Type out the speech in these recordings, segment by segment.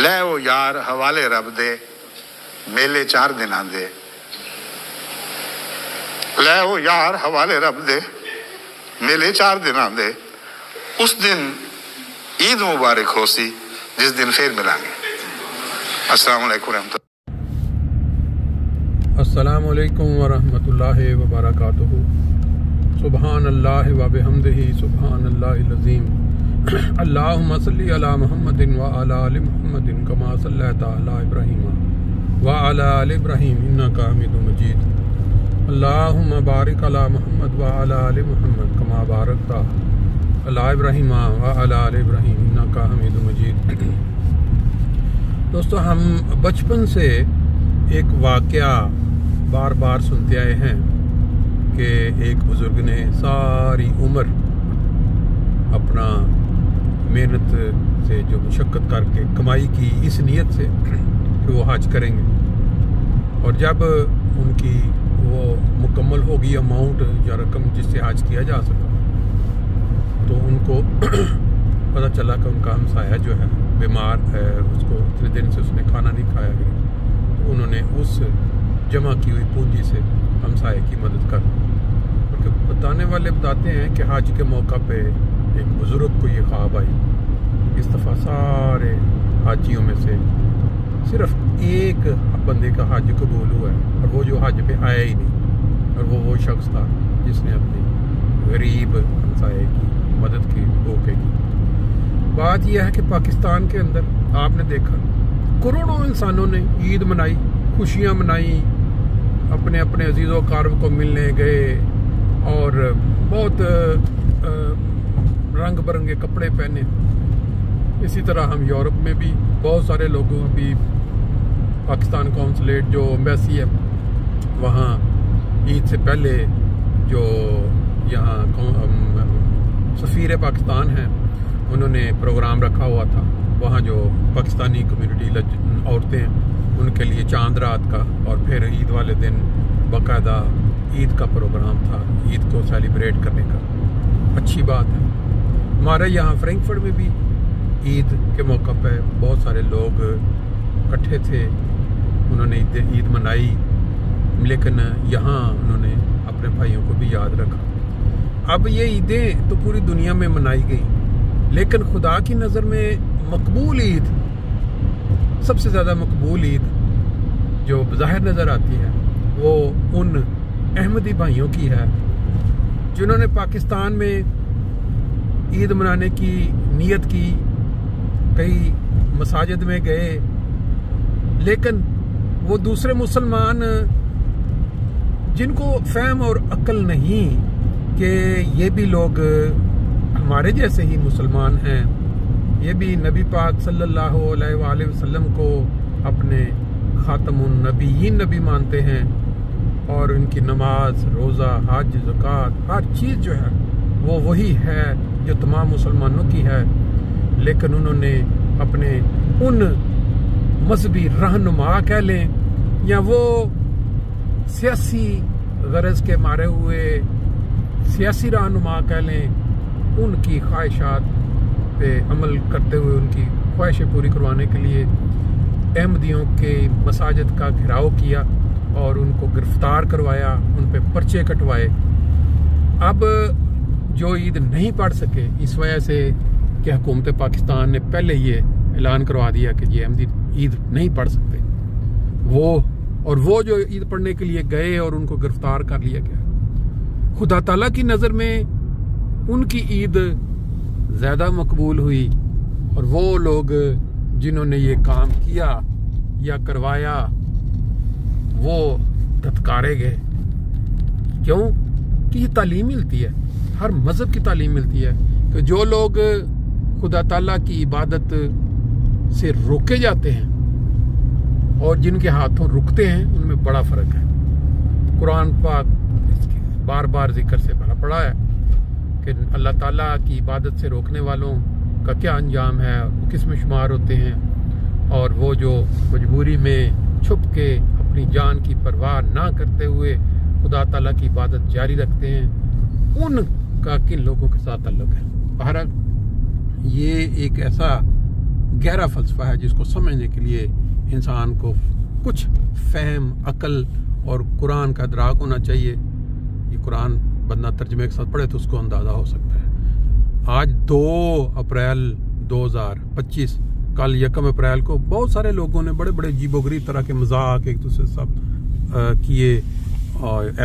लै वो यार हवाले रब दे मेले 4 दिन आंदे, लै वो यार हवाले रब दे मेले 4 दिन आंदे। उस दिन ईद मुबारक हो सी जिस दिन फिर मिलांगे। अस्सलामु अलैकुम वरहमतुल्लाहि वबरकातुहू। सुबहान अल्लाह व बिहम्दिही सुबहान अल्लाहिल अज़ीम। अल्लाहुम्मा सल्ली अला मुहम्मदिन व अला आलि मुहम्मदिन कमा सल्लैता अला इब्राहीम व अला आलि इब्राहीम इन्नका हमीदुम मजीद। अल्लाहुम्मा बारिक अला मुहम्मद व अला आलि मुहम्मद कमा बारकता अला इब्राहीम व अला आलि इब्राहीम इन्नका हमीदुम मजीद। दोस्तों, हम बचपन से एक वाक़या बार बार सुनते आए हैं कि एक बुज़ुर्ग ने सारी उम्र अपना मेहनत से जो मशक्क़त करके कमाई की इस नीयत से कि वो हज करेंगे, और जब उनकी वो मुकम्मल होगी अमाउंट या रकम जिससे हज किया जा सका, तो उनको पता चला कि उनका हमसाया जो है बीमार है, उसको इतने दिन से उसने खाना नहीं खाया गया। तो उन्होंने उस जमा की हुई पूंजी से हमसाये की मदद कर, क्योंकि बताने वाले बताते हैं कि हज के मौका पे एक बुज़ुर्ग को ये ख्वाब आई। इस दफ़ा सारे हाजियों में से सिर्फ एक बंदे का हज कबूल हुआ है, और वो जो हज पे आया ही नहीं, और वो शख्स था जिसने अपनी गरीब हमसाये की मदद की, धोखे की। बात यह है कि पाकिस्तान के अंदर आपने देखा करोड़ों इंसानों ने ईद मनाई, खुशियाँ मनाई, अपने अपने अजीज़ों कारब को मिलने गए, और बहुत रंग बिरंगे कपड़े पहने। इसी तरह हम यूरोप में भी बहुत सारे लोगों, अभी पाकिस्तान कौंसलेट जो एम्बेसी है वहाँ ईद से पहले जो यहाँ सफ़ीर पाकिस्तान हैं उन्होंने प्रोग्राम रखा हुआ था। वहाँ जो पाकिस्तानी कम्युनिटी औरतें हैं उनके लिए चांद रात का, और फिर ईद वाले दिन बाकायदा ईद का प्रोग्राम था, ईद को सेलिब्रेट करने का। अच्छी बात है। हमारे यहाँ फ्रैंकफर्ट में भी ईद के मौका पे बहुत सारे लोग इकट्ठे थे, उन्होंने ईद मनाई, लेकिन यहाँ उन्होंने अपने भाइयों को भी याद रखा। अब ये ईदें तो पूरी दुनिया में मनाई गई, लेकिन खुदा की नज़र में मकबूल ईद, सबसे ज़्यादा मकबूल ईद जो ज़ाहिर नज़र आती है वो उन अहमदी भाइयों की है जिन्होंने पाकिस्तान में ईद मनाने की नीयत की, कई मसाजिद में गए, लेकिन वो दूसरे मुसलमान जिनको फहम और अक्ल नहीं कि ये भी लोग हमारे जैसे ही मुसलमान हैं, ये भी नबी पाक सल्लल्लाहु अलैहि वसल्लम को अपने खातमुन नबीयीन नबी मानते हैं, और उनकी नमाज, रोज़ा, हज, ज़कात, हर चीज़ जो है वो वही है जो तमाम मुसलमानों की है। लेकिन उन्होंने अपने उन मजहबी रहनुमा कह लें या वो सियासी गरज के मारे हुए सियासी रहनुमा कह लें, उनकी ख्वाहिशात पे अमल करते हुए उनकी ख्वाहिशें पूरी करवाने के लिए अहमदियों के मसाजिद का घेराव किया और उनको गिरफ्तार करवाया, उन पे पर्चे कटवाए। अब जो ईद नहीं पढ़ सके इस वजह से कि हुकूमत पाकिस्तान ने पहले ये ऐलान करवा दिया कि ये अहमदी ईद नहीं पढ़ सकते, वो जो ईद पढ़ने के लिए गए और उनको गिरफ्तार कर लिया गया। खुदा ताला की नज़र में उनकी ईद ज़्यादा मकबूल हुई, और वो लोग जिन्होंने ये काम किया या करवाया वो धत्कारे गए। क्यों? कि ये तालीम मिलती है, हर मज़हब की तालीम मिलती है कि जो लोग खुदा ताला की इबादत से रोके जाते हैं और जिनके हाथों रुकते हैं उनमें बड़ा फ़र्क है। कुरान पाक इसकी बार बार जिक्र से भरा पड़ा है कि अल्लाह ताला की इबादत से रोकने वालों का क्या अंजाम है, वो किस में शुमार होते हैं, और वो जो मजबूरी में छुप के अपनी जान की परवाह ना करते हुए खुदा ताला की इबादत जारी रखते हैं, उनका किन लोगों के साथ ताल्लुक है। बहरहाल ये एक ऐसा गहरा फ़लसफ़ा है जिसको समझने के लिए इंसान को कुछ फ़हम, अकल और कुरान का इदराक होना चाहिए। ये कुरान बंदा तर्जमे के साथ पढ़े तो उसको अंदाज़ा हो सकता है। आज 2 अप्रैल 2025, कल 1 अप्रैल को बहुत सारे लोगों ने बड़े बड़े अजीबोगरीब तरह के मजाक एक दूसरे से किए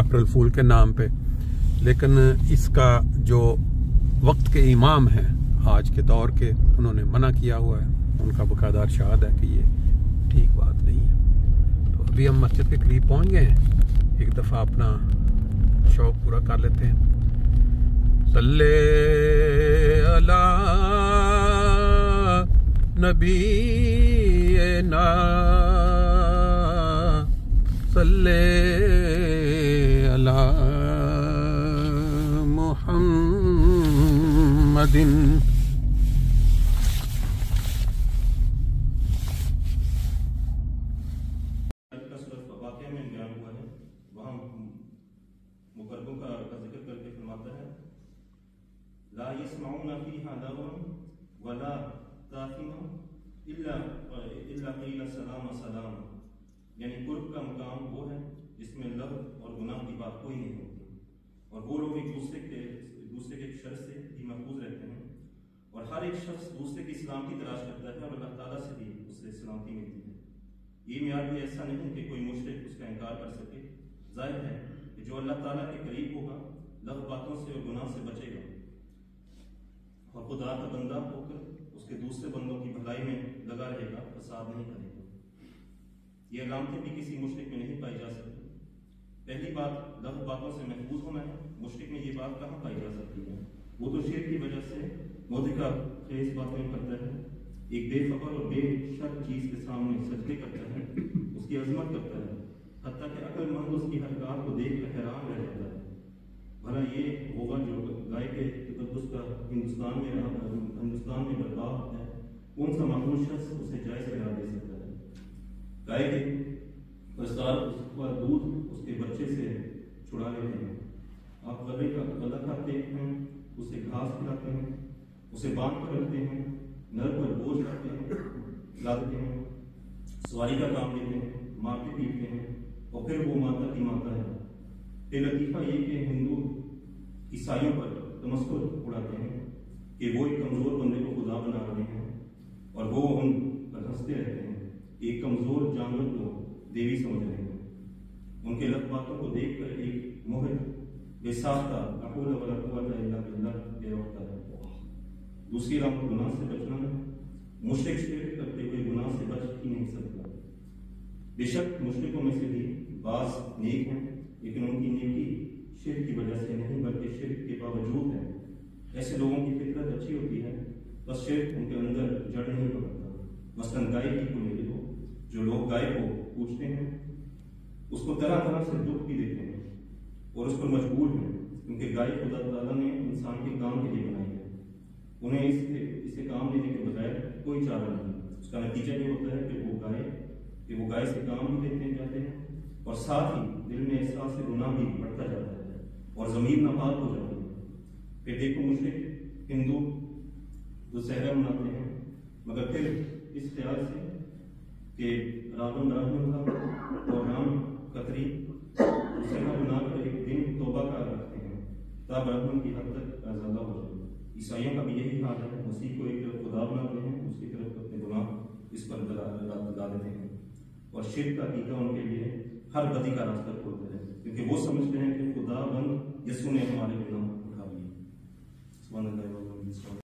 अप्रैल फूल के नाम पे, लेकिन इसका जो वक्त के इमाम हैं आज के दौर के, उन्होंने मना किया हुआ है। उनका बकायदा इरशाद है कि ये ठीक बात नहीं है। तो अभी हम मस्जिद के करीब पहुंच गए हैं, एक दफ़ा अपना शौक पूरा कर लेते हैं। सल्ले अला नबी ना सल्ले अला मुहम्मदिन। मुकर्रबों का जिक्र करके फरमाता है, ला यस्माऊना फीहा लगवन वला तासीमा इल्ला क़ीला सलामा सलामा, यानी कुर्ब का मकाम वो है जिसमें लग़्व और गुनाह की बात कोई नहीं होती, और वो लोग एक दूसरे के शर से भी महफूज रहते हैं, और हर एक शख्स दूसरे की सलामती तलाश करता है और अल्लाह ताला से भी उससे सलामती मिलती है। ये म्यार भी ऐसा नहीं कि कोई मुशरिक उसका इनकार कर सके। जाहिर है कि जो अल्लाह ताला के करीब होगा, लग़्व बातों से और गुनाह से बचेगा और खुदा का बंदा होकर उसके दूसरे बंदों की भलाई में लगा रहेगा, फसाद नहीं करेगा। ये अलामतें भी किसी मुशरिक में नहीं पाई जा सकती। पहली बात, लग़्व बातों से महफूज होना है। मुशरिक में ये बात कहाँ पाई जा सकती है? वो तो शिर्क की वजह से मोदिका खेस बातें करता है, एक बेखबर और बेशक चीज़ के सामने सजदे करता है, उसकी अजमत करता है, हत्ता कि अक्लमंद उसकी हरकत को देख कर हैरान रह जाता है। भला ये होगा जो गाय के तकद्दुस का हिंदुस्तान में बर्बाद है, कौन सा मामूल शख्स उसे जायज़ करार दे सकता है? गाय के प्रसार उसका दूध उसके बच्चे से छुड़ा लेते हैं। आप गले का गला खाते हैं, उसे घास खिलाते हैं, उसे बांध कर रखते हैं, नर पर बोझ रखते हैं, लाते हैं, सवारी का काम लेते हैं, मारते पीटते हैं, और फिर वो माता की माता है। फिर लतीफ़ा ये कि हिंदू ईसाइयों पर तमस्कुर उड़ाते हैं कि वो एक कमज़ोर बंदे को खुदा बना रहे हैं, और वो उन पर हंसते रहते हैं। एक कमज़ोर जानवर को देवी समझ रहे हैं। उनके लफ़ बातों को देख कर एक मोहित बेसाख्ता अक़ूल वला क़ुव्वता इल्ला बिल्लाह दे उठता है। दूसरी राह गुनाह से बचना है। मुशरिक शिर्क करते हुए गुनाह से बच ही नहीं सकता। बेशक मुशरिकों में से भी बाज़ नेक हैं, लेकिन उनकी नेकी शिर्क की वजह से नहीं बल्कि शिर्क के बावजूद है। ऐसे लोगों की फितरत अच्छी होती है, बस शिर्क उनके अंदर जड़ नहीं पकड़ता। मसलन गाय की को ले लो, जो लोग गाय को पूछते हैं उसको तरह तरह से दुख भी देते हैं और उस पर मजबूर हैं, क्योंकि गाय खुदा ताला ने इंसान के काम के लिए बनाई है। उन्हें इसे काम लेने के बजाय कोई चारा नहीं। उसका नतीजा ये होता है कि वो गाय से काम भी लेते जाते हैं, और साथ ही दिल में एहसास से गुनाह भी बढ़ता जाता है और ज़मीन नापाक हो जाती है। फिर देखो मुशरिक हिंदू दुशहरा मनाते हैं, मगर फिर इस ख्याल से कि रावण ब्राह्मण था और राम कतरी दुशहरा बनाकर एक दिन तौबा का रखते हैं ताकि ब्राह्मण की हद तक आज़ादा हो जाए। ईसाइयों का भी यही हाल है। मसीह को एक तरफ खुदा बनाते हैं, दूसरी तरफ अपने गुनाह इस पर लगा देते हैं, और शिर्क का अकीदा उनके लिए हर बदी का रास्ता खोलते हैं, क्योंकि वो समझते हैं कि खुदा बंद यसू ने हमारे गुनाह उठा लिए।